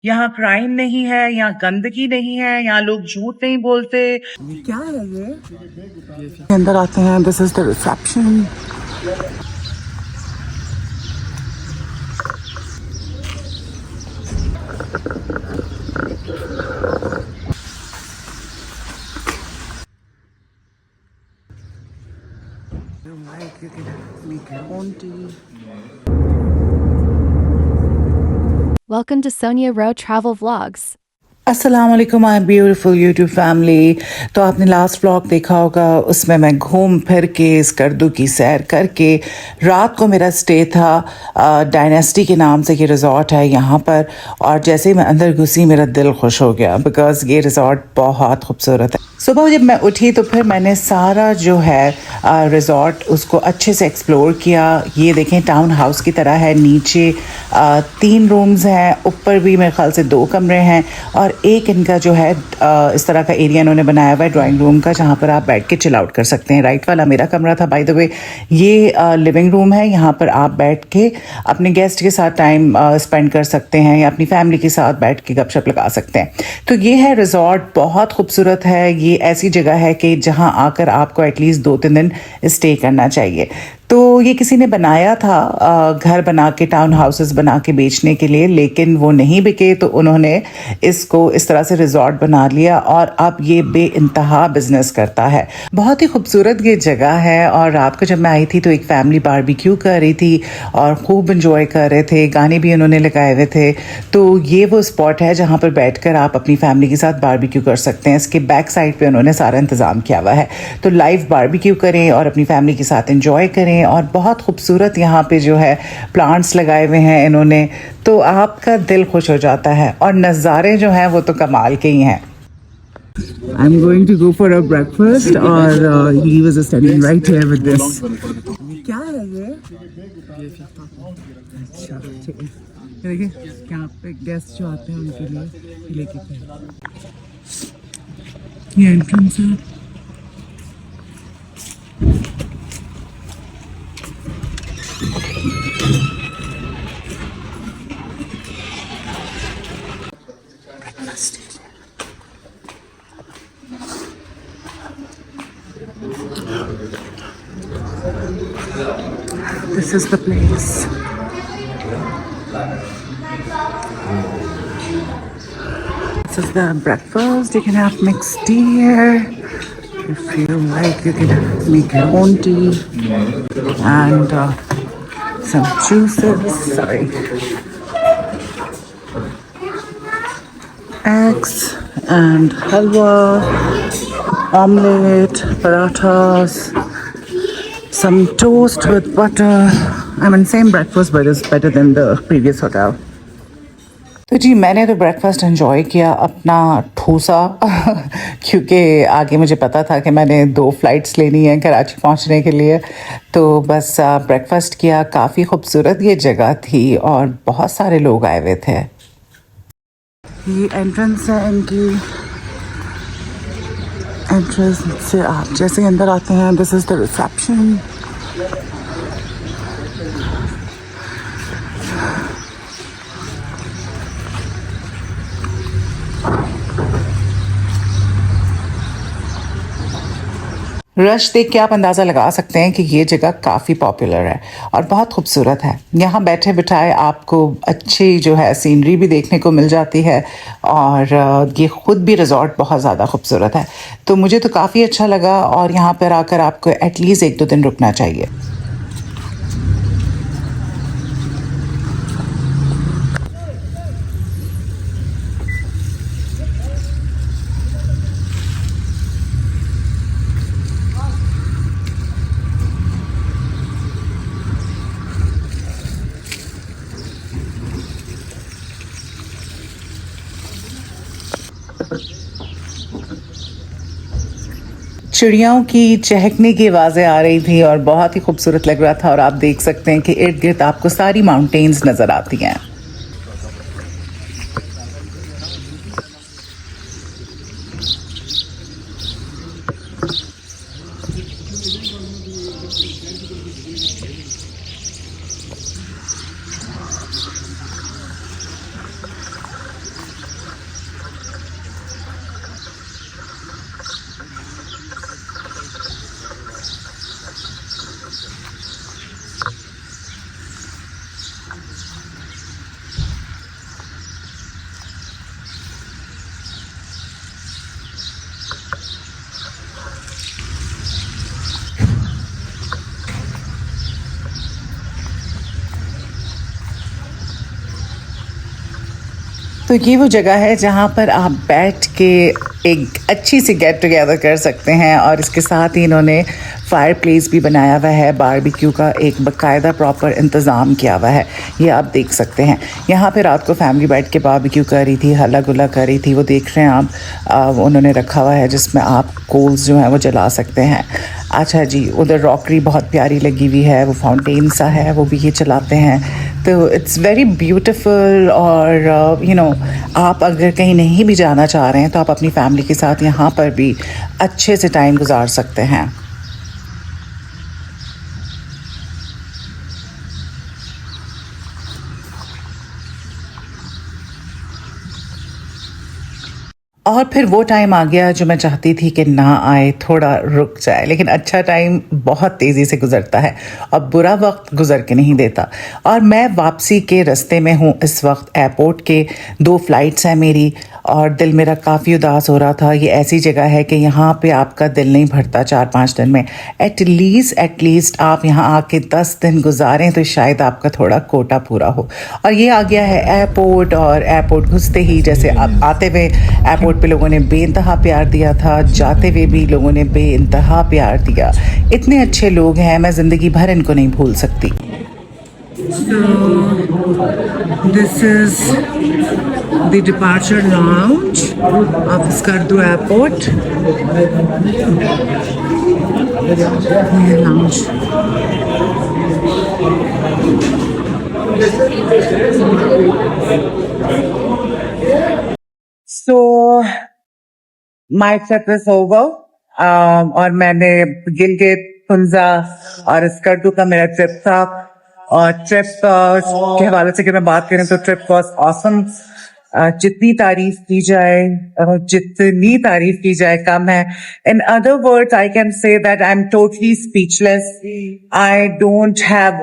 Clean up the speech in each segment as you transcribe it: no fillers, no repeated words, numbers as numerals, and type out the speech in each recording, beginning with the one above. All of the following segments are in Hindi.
यहाँ क्राइम नहीं है, यहाँ गंदगी नहीं है, यहाँ लोग झूठ नहीं बोलते। क्या है ये? अंदर आते हैं। This is the reception. Like you can make your own tea. Welcome to Sonia Rowe Travel Vlogs. अस्सलाम वालेकुम माय ब्यूटीफुल यूट्यूब फैमिली। तो आपने लास्ट व्लॉग देखा होगा, उसमें मैं घूम फिर के स्कर्दू की सैर करके रात को मेरा स्टे था। डायनेस्टी के नाम से ये रिज़ॉर्ट है यहाँ पर, और जैसे ही मैं अंदर घुसी मेरा दिल खुश हो गया बिकॉज़ ये रिज़ॉर्ट बहुत खूबसूरत है। सुबह जब मैं उठी तो फिर मैंने सारा जो है रिज़ॉर्ट उसको अच्छे से एक्सप्लोर किया। ये देखें, टाउन हाउस की तरह है। नीचे 3 रूम्स हैं, ऊपर भी मेरे ख्याल से 2 कमरे हैं, और एक इनका जो है इस तरह का एरिया इन्होंने बनाया हुआ है ड्राइंग रूम का, जहाँ पर आप बैठ के चिल आउट कर सकते हैं। राइट वाला मेरा कमरा था बाय द वे। ये लिविंग रूम है, यहाँ पर आप बैठ के अपने गेस्ट के साथ टाइम स्पेंड कर सकते हैं या अपनी फैमिली के साथ बैठ के गपशप लगा सकते हैं। तो ये है रिज़ॉर्ट, बहुत खूबसूरत है। ये ऐसी जगह है कि जहाँ आकर आपको एटलीस्ट 2-3 दिन स्टे करना चाहिए। तो ये किसी ने बनाया था, घर बना के, टाउन हाउसेस बना के बेचने के लिए, लेकिन वो नहीं बिके तो उन्होंने इसको इस तरह से रिजॉर्ट बना लिया और अब ये बेइंतहा बिजनेस करता है। बहुत ही खूबसूरत ये जगह है। और रात को जब मैं आई थी तो एक फैमिली बारबेक्यू कर रही थी और खूब इंजॉय कर रहे थे, गाने भी उन्होंने लगाए हुए थे। तो ये वो स्पॉट है जहाँ पर बैठकर आप अपनी फैमिली के साथ बारबेक्यू कर सकते हैं। इसके बैक साइड पे उन्होंने सारा इंतज़ाम किया हुआ है, तो लाइव बारबेक्यू करें और अपनी फैमिली के साथ इंजॉय करें। और बहुत खूबसूरत यहाँ पे जो है प्लांट्स लगाए हुए हैं इन्होंने, तो आपका दिल खुश हो जाता है। और नज़ारे जो हैं वो तो कमाल के ही हैं। I'm going to go for a breakfast और he was standing right here with this. क्या है ये? अच्छा, ठीक है। देखिए यहाँ पे गेस्ट जो आते हैं उनके लिए लेके ये एंट्रेंस है। This is the place. This is the breakfast. You can have mixed tea here. If you like, you can make your own tea and some juices. Sorry. Eggs and halwa, omelette, parathas, some toast with butter. I mean, same breakfast, but it's better than the previous hotel. तो जी, मैंने तो ब्रेकफास्ट एंजॉय किया अपना ठूसा क्योंकि आगे मुझे पता था कि मैंने 2 फ्लाइट्स लेनी है कराची पहुंचने के लिए। तो बस ब्रेकफास्ट किया। काफ़ी खूबसूरत ये जगह थी और बहुत सारे लोग आए हुए थे। ये एंट्रेंस है इनकी। एंट्रेंस से आप जैसे अंदर आते हैं, this is the reception. Rush देख के आप अंदाज़ा लगा सकते हैं कि ये जगह काफ़ी पॉपुलर है और बहुत खूबसूरत है। यहाँ बैठे बिठाए आपको अच्छी जो है सीनरी भी देखने को मिल जाती है, और ये ख़ुद भी रिज़ॉर्ट बहुत ज़्यादा खूबसूरत है। तो मुझे तो काफ़ी अच्छा लगा, और यहाँ पर आकर आपको एटलीस्ट 1-2 दिन रुकना चाहिए। चिड़ियों की चहकने की आवाज़ें आ रही थी और बहुत ही खूबसूरत लग रहा था। और आप देख सकते हैं कि इर्द गिर्द आपको सारी माउंटेन्स नज़र आती हैं। तो ये वो जगह है जहाँ पर आप बैठ के एक अच्छी सी गेट टुगेदर कर सकते हैं, और इसके साथ ही इन्होंने फायर प्लेस भी बनाया हुआ है, बारबेक्यू का एक बाकायदा प्रॉपर इंतज़ाम किया हुआ है, ये आप देख सकते हैं। यहाँ पे रात को फैमिली बैठ के बारबेक्यू कर रही थी, हल्ला गुल्ला कर रही थी, वो देख रहे हैं आप। उन्होंने रखा हुआ है जिसमें आप कोल्स जो हैं वो जला सकते हैं। अच्छा जी, उधर रॉकरी बहुत प्यारी लगी हुई है, वो फाउंटेन सा है, वो भी ये चलाते हैं। तो इट्स वेरी ब्यूटीफुल। और आप अगर कहीं नहीं भी जाना चाह रहे हैं तो आप अपनी फैमिली के साथ यहाँ पर भी अच्छे से टाइम गुजार सकते हैं। और फिर वो टाइम आ गया जो मैं चाहती थी कि ना आए, थोड़ा रुक जाए, लेकिन अच्छा टाइम बहुत तेज़ी से गुजरता है और बुरा वक्त गुजर के नहीं देता। और मैं वापसी के रास्ते में हूँ इस वक्त एयरपोर्ट के। 2 फ्लाइट्स हैं मेरी, और दिल मेरा काफ़ी उदास हो रहा था। ये ऐसी जगह है कि यहाँ पे आपका दिल नहीं भरता 4-5 दिन में। एटलीस्ट आप यहाँ आके 10 दिन गुजारें तो शायद आपका थोड़ा कोटा पूरा हो। और ये आ गया है एयरपोर्ट, और एयरपोर्ट घुसते ही जैसे अब आते हुए एयरपोर्ट पे लोगों ने बेइंतहा प्यार दिया था, जाते हुए भी लोगों ने बेइंतहा प्यार दिया। इतने अच्छे लोग हैं, मैं ज़िंदगी भर इनको नहीं भूल सकती। This is the departure lounge of Skardu Airport. Lounge. So my trip is over. और मैंने गिलगित, हुंजा और स्कर्दू का मेरा ट्रिप था। और ट्रिप के हवाले से अगर मैं बात करें तो ट्रिप वॉज ऑसम। जितनी तारीफ की जाए कम है। In other words I can say that I am totally speechless. I don't have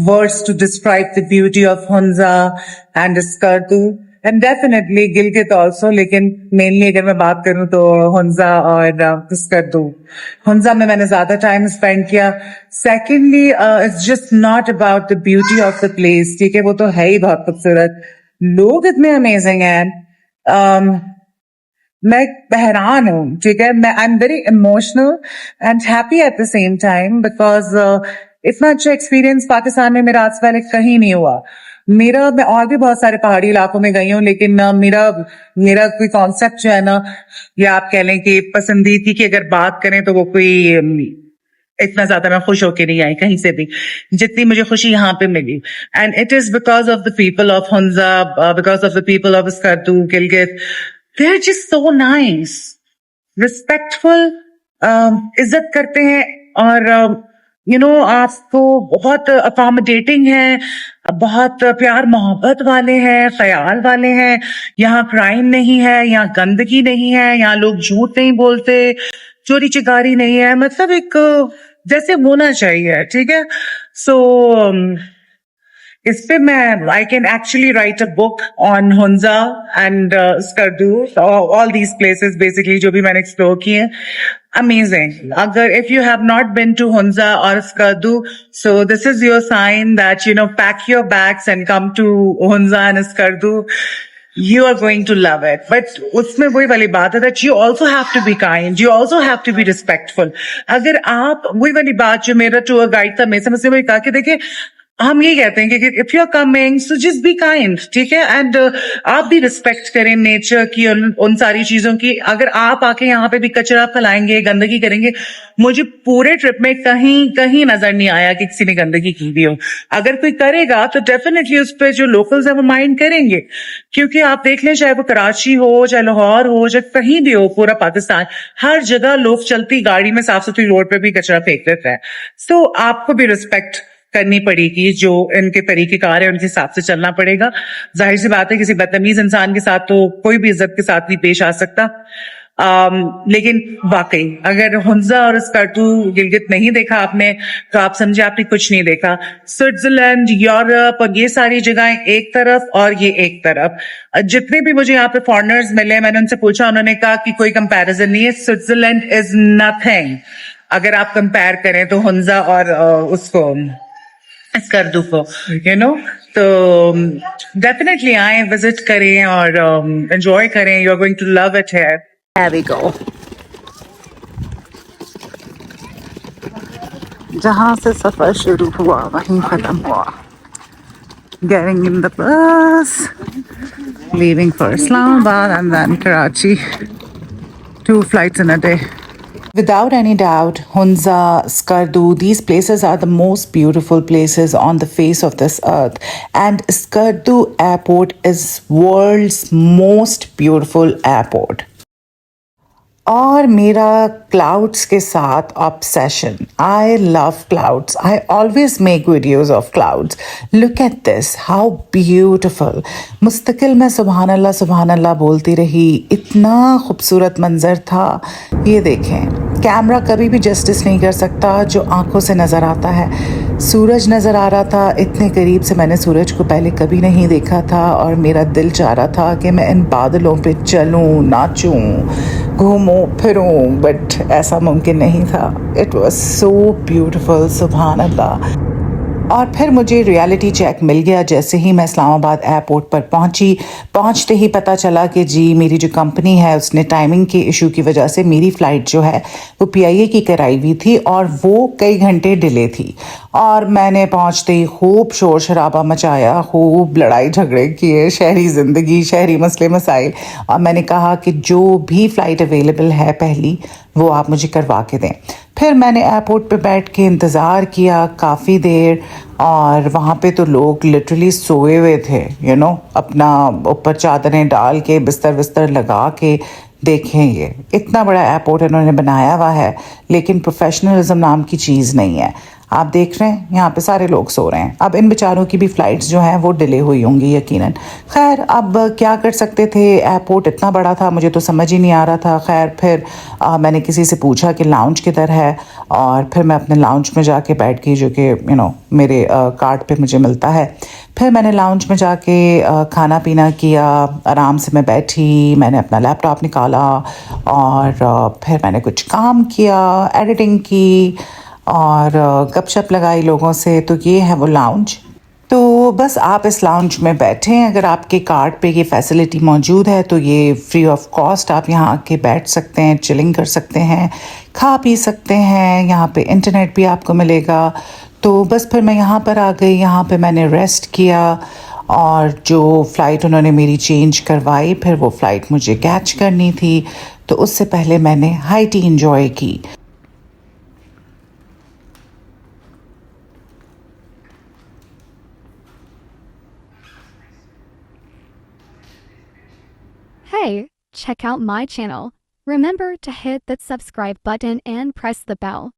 words to describe the beauty of Hunza and Skardu and definitely Gilgit also, लेकिन मेनली अगर मैं बात करूं तो हुंजा और स्कर्दू। हुंजा में मैंने ज्यादा टाइम स्पेंड किया। Secondly it's just not about the beauty of the place, ठीक है, वो तो है ही बहुत खूबसूरत, लोग इतने अमेजिंग हैं। मैं हैरान हूँ, ठीक है, मैं I am very emotional and happy at the same time, because इतना अच्छा एक्सपीरियंस पाकिस्तान में मेरा आज पहले कहीं नहीं हुआ। मैं और भी बहुत सारे पहाड़ी इलाकों में गई हूँ, लेकिन मेरा कोई कॉन्सेप्ट जो है ना, या आप कह लें कि पसंदीदगी की अगर बात करें तो वो कोई इतना ज्यादा मैं खुश होके नहीं आई कहीं से भी, जितनी मुझे खुशी यहाँ पे मिली। And it is because of the people of Hunza, because of the people of Skardu, Gilgit. They are just so nice, respectful, इज्जत करते हैं, और आपको बहुत अकोमोडेटिंग है, बहुत प्यार मोहब्बत वाले हैं, ख्याल वाले हैं। यहाँ क्राइम नहीं है, यहाँ गंदगी नहीं है, यहाँ लोग झूठ नहीं बोलते, चोरी चिकारी नहीं है, मतलब एक जैसे होना चाहिए, ठीक है। सो इस पे मैं I can actually right a book on Hunza and Skardu, all these places basically जो भी मैंने एक्सप्लोर किए। Amazing. If you have not been to Hunza or Skardu, so this is your sign that, pack your bags and come to Hunza and Skardu. You are going to love it. But उसमें वही वाली बात है that you also have to be kind. You also have to be respectful. अगर आप वही वाली बात जो मेरा टूर गाइड था, मैं समझ से वही कहा कि देखिए, हम ये कहते हैं कि if you are coming so just be kind, ठीक है, एंड आप भी रिस्पेक्ट करें नेचर की, उन सारी चीजों की। अगर आप आके यहाँ पे भी कचरा फैलाएंगे, गंदगी करेंगे, मुझे पूरे ट्रिप में कहीं नजर नहीं आया कि किसी ने गंदगी की भी हो। अगर कोई करेगा तो डेफिनेटली उस पर जो लोकल्स है वो माइंड करेंगे, क्योंकि आप देख लें, चाहे वो कराची हो, चाहे लाहौर हो, चाहे कहीं भी हो, पूरा पाकिस्तान, हर जगह लोग चलती गाड़ी में साफ सुथरी रोड पे भी कचरा फेंक देते हैं। सो आपको भी रिस्पेक्ट करनी पड़ेगी, जो इनके तरीकेकार है उनके हिसाब से चलना पड़ेगा। जाहिर सी बात है, किसी बदतमीज इंसान के साथ तो कोई भी इज्जत के साथ नहीं पेश आ सकता। लेकिन वाकई अगर हुंजा और स्कर्दू, गिलगित नहीं देखा आपने तो आप समझे आपने कुछ नहीं देखा। स्विट्जरलैंड, यूरोप और ये सारी जगहें एक तरफ और ये एक तरफ। जितने भी मुझे यहाँ पे फॉरेनर्स मिले, मैंने उनसे पूछा, उन्होंने कहा कि कोई कंपैरिजन नहीं है, स्विट्जरलैंड इज नथिंग अगर आप कंपेयर करें तो हुंजा और उसको स्कर्दू को, तो डेफिनेटली आए, विजिट करें और एंजॉय करें. You are going to love it here. There we go. जहाँ से सफर शुरू हुआ वहीं खत्म हुआ. Getting in the bus, leaving for Islamabad and then Karachi. 2 flights in a day. Without any doubt, Hunza, Skardu, these places are the most beautiful places on the face of this earth. And Skardu Airport is world's most beautiful airport. और मेरा क्लाउड्स के साथ obsession. I love clouds. I always make videos of clouds. Look at this, how beautiful. मुस्तकिल मैं सुबहान अल्लाह बोलती रही. इतना खूबसूरत मंज़र था. ये देखें, कैमरा कभी भी जस्टिस नहीं कर सकता जो आंखों से नज़र आता है. सूरज नज़र आ रहा था इतने करीब से. मैंने सूरज को पहले कभी नहीं देखा था और मेरा दिल चाह रहा था कि मैं इन बादलों पे चलूं, नाचूं, घूमूं फिरूं, बट ऐसा मुमकिन नहीं था. इट वॉज सो ब्यूटिफुल, सुभान अल्लाह. और फिर मुझे रियलिटी चेक मिल गया जैसे ही मैं इस्लामाबाद एयरपोर्ट पर पहुंची. पहुंचते ही पता चला कि जी मेरी जो कंपनी है उसने टाइमिंग के इशू की वजह से मेरी फ़्लाइट जो है वो PIA की कराई हुई थी और वो कई घंटे डिले थी. और मैंने पहुंचते ही खूब शोर शराबा मचाया, खूब लड़ाई झगड़े किए, शहरी ज़िंदगी, शहरी मसले मसाइल. और मैंने कहा कि जो भी फ़्लाइट अवेलेबल है पहली वो आप मुझे करवा के दें. फिर मैंने एयरपोर्ट पे बैठ के इंतज़ार किया काफ़ी देर. और वहाँ पे तो लोग लिटरली सोए हुए थे, अपना ऊपर चादरें डाल के बिस्तर विस्तर लगा के. देखें, ये इतना बड़ा एयरपोर्ट इन्होंने बनाया हुआ है लेकिन प्रोफेशनलिज्म नाम की चीज़ नहीं है. आप देख रहे हैं यहाँ पे सारे लोग सो रहे हैं. अब इन बेचारों की भी फ़्लाइट्स जो हैं वो डिले हुई होंगी यकीनन. खैर अब क्या कर सकते थे, एयरपोर्ट इतना बड़ा था मुझे तो समझ ही नहीं आ रहा था. खैर फिर मैंने किसी से पूछा कि लाउंज किधर है और फिर मैं अपने लाउंज में जाके बैठ गई जो कि मेरे कार्ड पे मुझे मिलता है. फिर मैंने लाउंज में जाके खाना पीना किया. आराम से मैं बैठी, मैंने अपना लैपटॉप निकाला और फिर मैंने कुछ काम किया, एडिटिंग की और गपशप लगाई लोगों से. तो ये है वो लाउंज. तो बस आप इस लाउंज में बैठें. अगर आपके कार्ड पे ये फैसिलिटी मौजूद है तो ये फ्री ऑफ कॉस्ट आप यहाँ आके बैठ सकते हैं, चिलिंग कर सकते हैं, खा पी सकते हैं. यहाँ पे इंटरनेट भी आपको मिलेगा. तो बस फिर मैं यहाँ पर आ गई. यहाँ पे मैंने रेस्ट किया और जो फ़्लाइट उन्होंने मेरी चेंज करवाई फिर वो फ़्लाइट मुझे कैच करनी थी. तो उससे पहले मैंने हाई टी इंजॉय की. Hey, check out my channel. Remember to hit that subscribe button and press the bell.